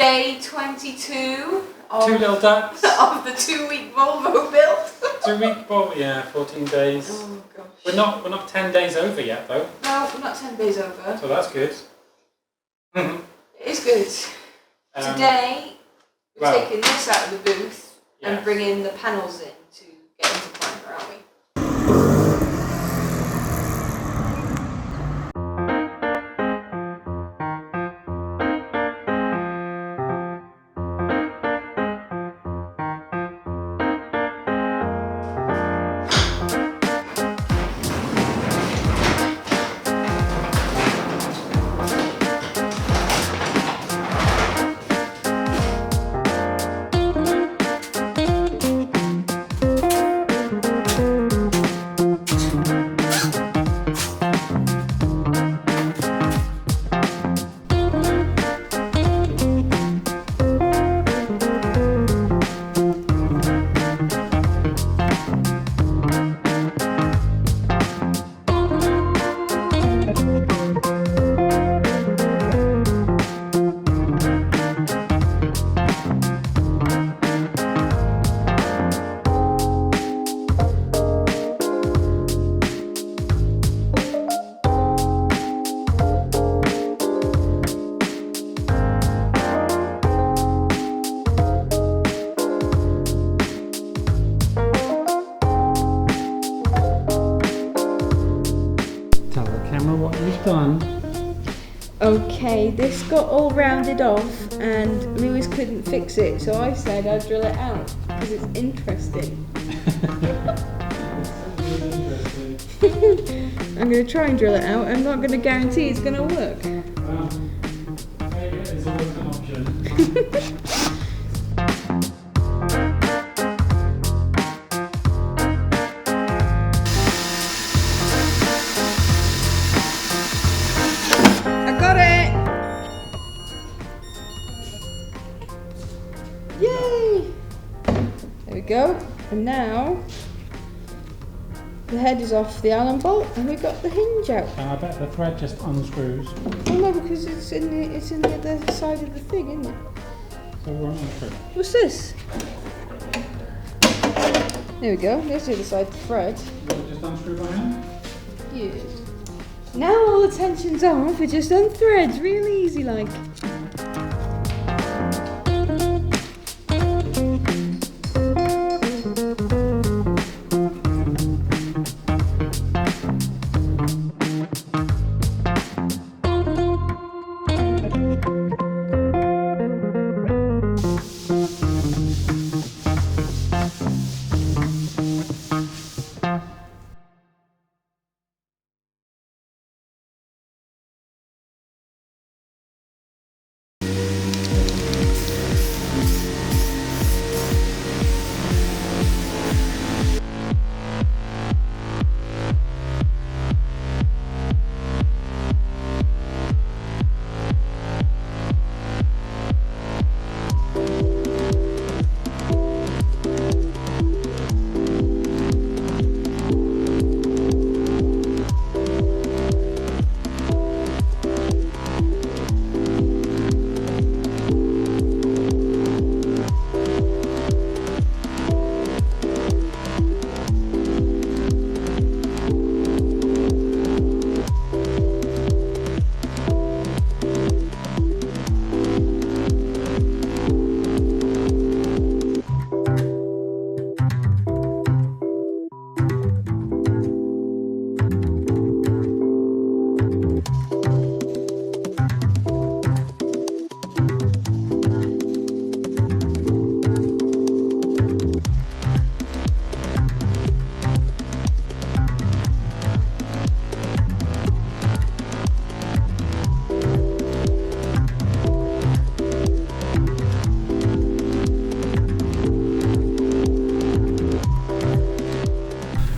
day 22 Two little ducks. of the 2-week Volvo build. 2 week Volvo, yeah, 14 days. Oh gosh. We're not 10 days over yet though. No, we're not 10 days over. So that's good. It is good. Today, we're taking this out of the booth and bringing the panels in to get into primer, aren't we? What you've done. Okay, this got all rounded off and Lewis couldn't fix it, so I said I'd drill it out because it's interesting. I'm going to try and drill it out. I'm not going to guarantee it's going to work. Well, maybe it is always an option. Yay! There we go. And now the head is off the Allen bolt, and we've got the hinge out. And I bet the thread just unscrews. Oh no, because it's in the other side of the thing, isn't it? So we're unscrew. What's this? There we go. There's the other side of the thread. Will it just unscrew by hand? Yes. Now all the tension's off. We just unthreads, real easy like.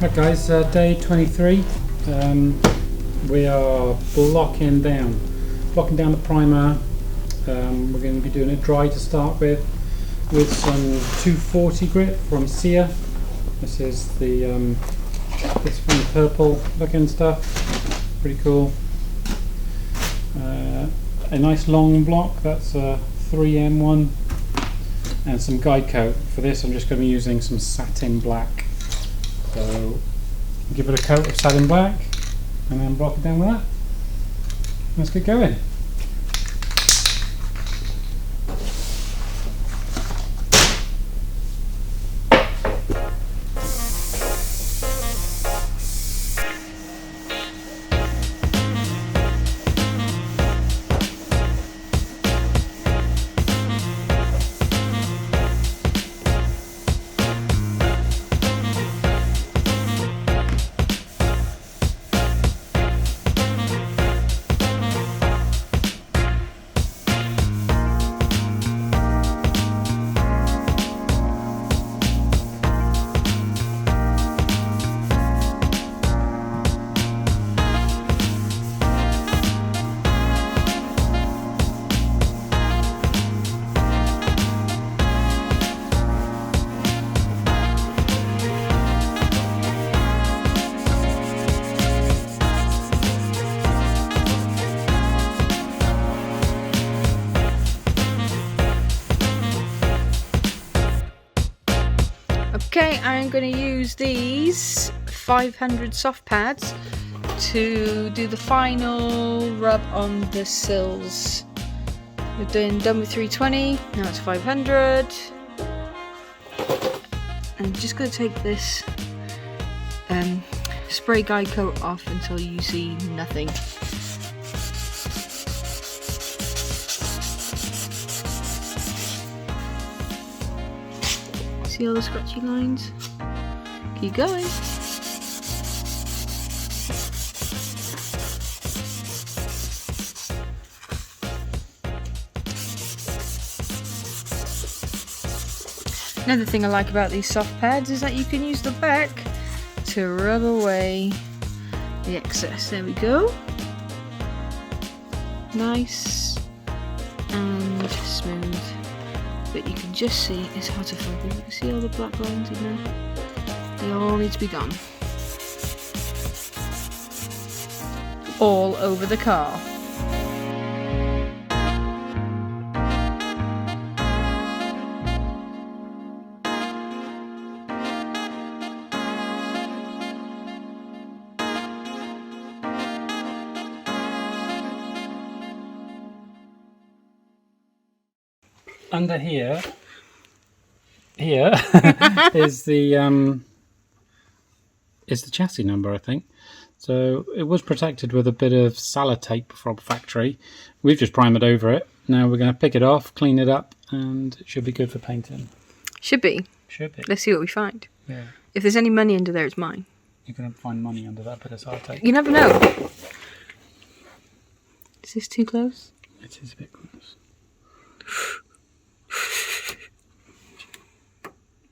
Right guys, day 23. We are blocking down the primer. We're going to be doing it dry to start with some 240 grit from Sia. This is the this one, purple looking stuff, pretty cool. A nice long block, that's 3M one and some guide coat. For this I'm just going to be using some satin black. So give it a coat of satin black and then block it down with that. Let's get going. Okay, I'm going to use these 500 soft pads to do the final rub on the sills. We're done with 320, now it's 500. I'm just going to take this spray guide coat off until you see nothing. See all the scratchy lines? Keep going. Another thing I like about these soft pads is that you can use the back to rub away the excess. There we go. Nice and smooth. But you can just see, it's hard to focus, you can see all the black lines in there. They all need to be gone. All over the car. Under here is the chassis number, I think. So it was protected with a bit of sellotape from factory. We've just primed over it. Now we're going to pick it off, clean it up, and it should be good for painting. Should be. Should be. Let's see what we find. Yeah. If there's any money under there, it's mine. You're going to find money under that bit of sellotape. You never know. Is this too close? It is a bit close.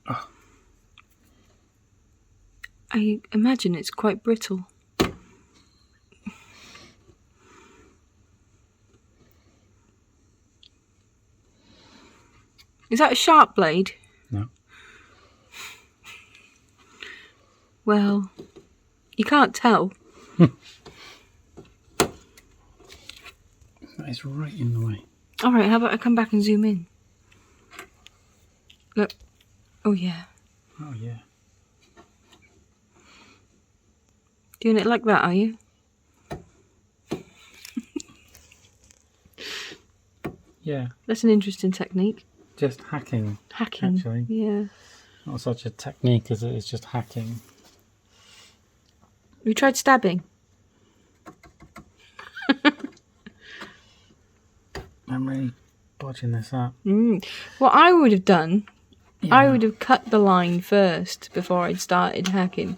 Oh. I imagine it's quite brittle. Is that a sharp blade? No. Well, you can't tell. That is right in the way. Alright, how about I come back and zoom in? Look. Oh yeah. Oh yeah. Doing it like that, are you? Yeah. That's an interesting technique. Just hacking. Hacking. Actually. Yeah. Not such a technique as it is just hacking. We tried stabbing. I'm really bodging this up. What I would have done, Yeah. I would have cut the line first before I'd started hacking.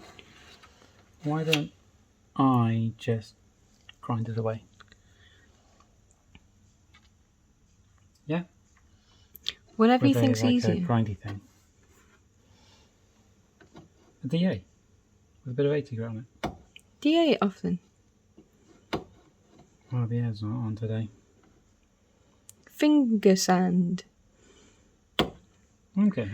Why don't I just grind it away? Yeah? Whatever you With think's a easier. grindy thing. A DA. With a bit of 80 grit on it. DA it often. Oh, the air's not on today. Finger sand. Okay.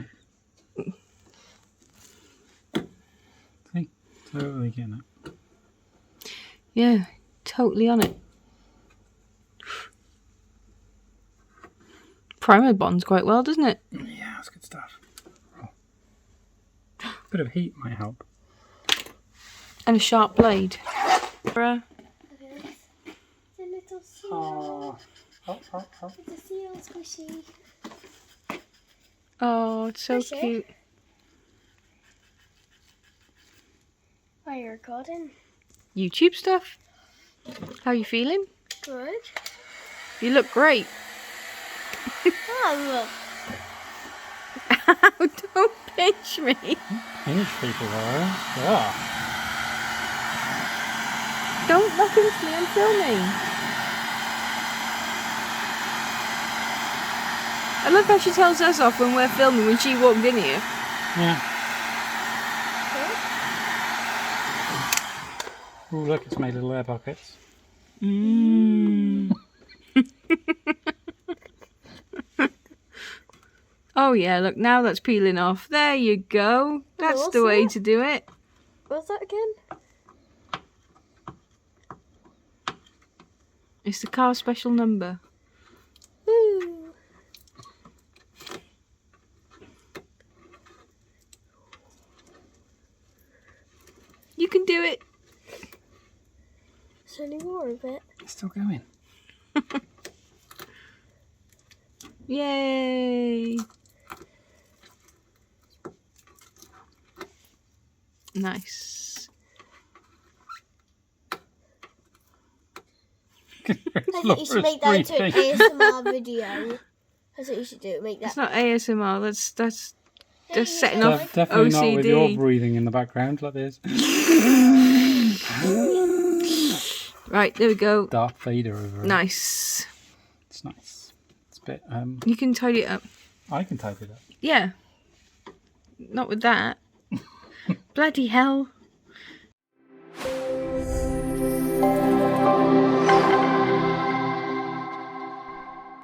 See? Totally getting it. Yeah, totally on it. Primer bonds quite well, doesn't it? Yeah, that's good stuff. Oh. Bit of heat might help. And a sharp blade. It's a little seal. Oh. It's a seal squishy. Oh, it's so Squishy. cute. Are you recording? YouTube stuff. How you feeling? Good. You look great. Oh, Don't pinch me. Hinge people though. Yeah. Don't look into me, I'm filming. I love how she tells us off when we're filming when she walked in here. Yeah. Oh, look, it's made little air pockets. Mm. Oh yeah, look, now that's peeling off. There you go. That's what's the way that? to do it. what's that again? It's the car special number. Woo. You can do it. There's only more of it. It's still going. Yay. Nice. I think you should make that into an ASMR video. That's what you should do. Make that. It's not ASMR, that's Hey, just setting you off said Definitely not with your OCD. breathing in the background like this. Right, there we go. Darth Vader over it. Nice. It's nice. It's a bit, You can tidy it up. I can type it up. Yeah. Not with that. Bloody hell.